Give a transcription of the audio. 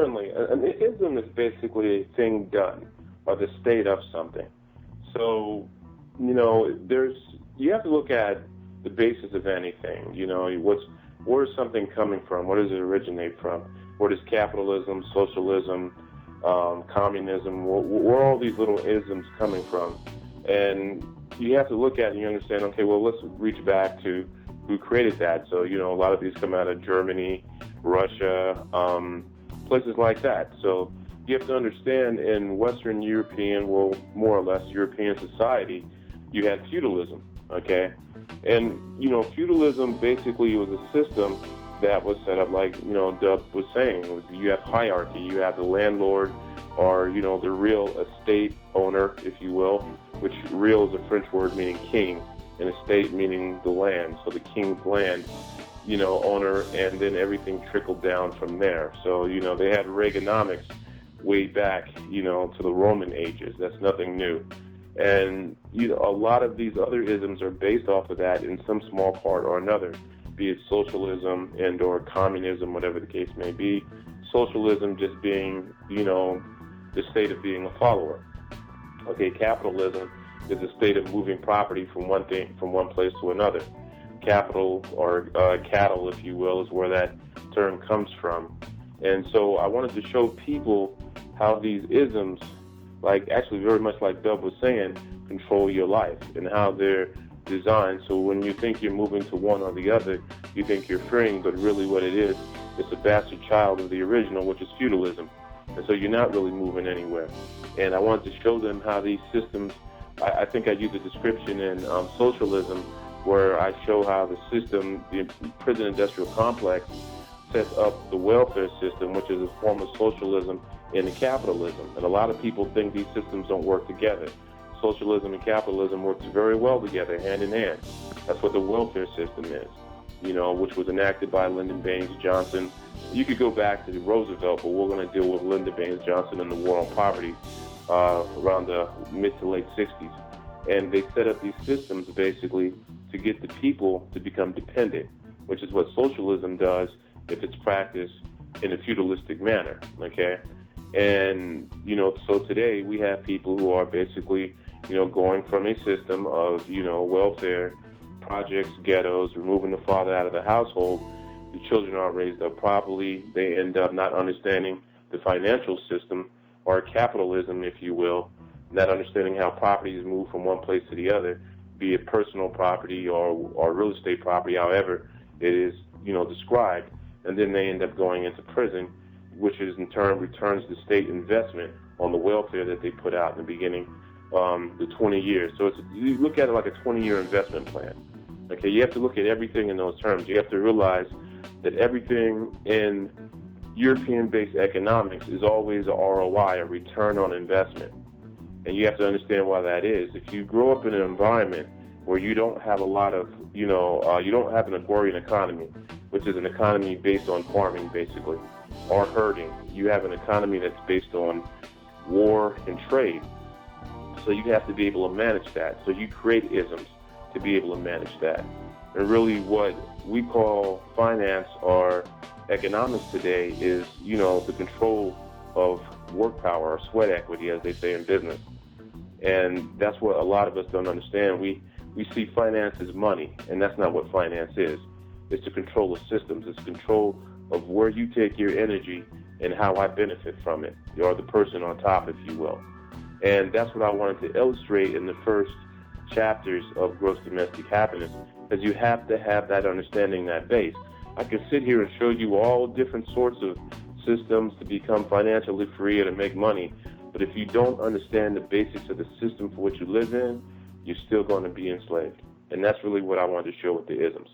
Certainly. An ism is basically a thing done, or the state of something. So, you have to look at the basis of anything. Where is something coming from? Where does it originate from? Where does capitalism, socialism, communism, where are all these little isms coming from? And you have to look at it and you understand, okay, well, let's reach back to who created that. So, a lot of these come out of Germany, Russia, places like that. So you have to understand in Western European, well, more or less European society, you had feudalism, okay? And, feudalism basically was a system that was set up like, Dub was saying. You have hierarchy. You have the landlord or, the real estate owner, if you will, which real is a French word meaning king, and estate meaning the land. So the king's land, owner, and then everything trickled down from there. So, they had Reaganomics way back, to the Roman ages. That's nothing new. And, a lot of these other isms are based off of that in some small part or another, be it socialism and or communism, whatever the case may be. Socialism just being, the state of being a follower. Okay, capitalism is a state of moving property from one place to another. Capital or cattle, if you will, is where that term comes from. And so I wanted to show people how these isms, actually very much like Dub was saying, control your life and how they're designed. So when you think you're moving to one or the other, you think you're freeing, but really what it is, it's a bastard child of the original, which is feudalism. And so you're not really moving anywhere. And I wanted to show them how these systems, I think I used a description in socialism where I show how the system, the prison industrial complex, sets up the welfare system, which is a form of socialism and capitalism. And a lot of people think these systems don't work together. Socialism and capitalism works very well together, hand in hand. That's what the welfare system is, which was enacted by Lyndon Baines Johnson. You could go back to Roosevelt, but we're going to deal with Lyndon Baines Johnson and the war on poverty around the mid to late 60s. And they set up these systems basically to get the people to become dependent, which is what socialism does if it's practiced in a feudalistic manner, okay? And, so today we have people who are basically, going from a system of, welfare, projects, ghettos, removing the father out of the household. The children aren't raised up properly. They end up not understanding the financial system or capitalism, if you will, not understanding how property is moved from one place to the other, be it personal property or real estate property, however it is, described. And then they end up going into prison, which is in turn returns the state investment on the welfare that they put out in the beginning, the 20 years. So you look at it like a 20-year investment plan. Okay, you have to look at everything in those terms. You have to realize that everything in European-based economics is always a ROI, a return on investment. And you have to understand why that is. If you grow up in an environment where you don't have a lot of, you don't have an agrarian economy, which is an economy based on farming, basically, or herding. You have an economy that's based on war and trade. So you have to be able to manage that. So you create isms to be able to manage that. And really what we call finance or economics today is, the control of work power or sweat equity, as they say in business. And that's what a lot of us don't understand. We see finance as money, and that's not what finance is. It's the control of systems. It's control of where you take your energy and how I benefit from it, or the person on top, if you will. And that's what I wanted to illustrate in the first chapters of Gross Domestic Happiness, because you have to have that understanding, that base. I can sit here and show you all different sorts of systems to become financially free or to make money, but if you don't understand the basics of the system for which you live in, you're still going to be enslaved. And that's really what I wanted to show with the isms.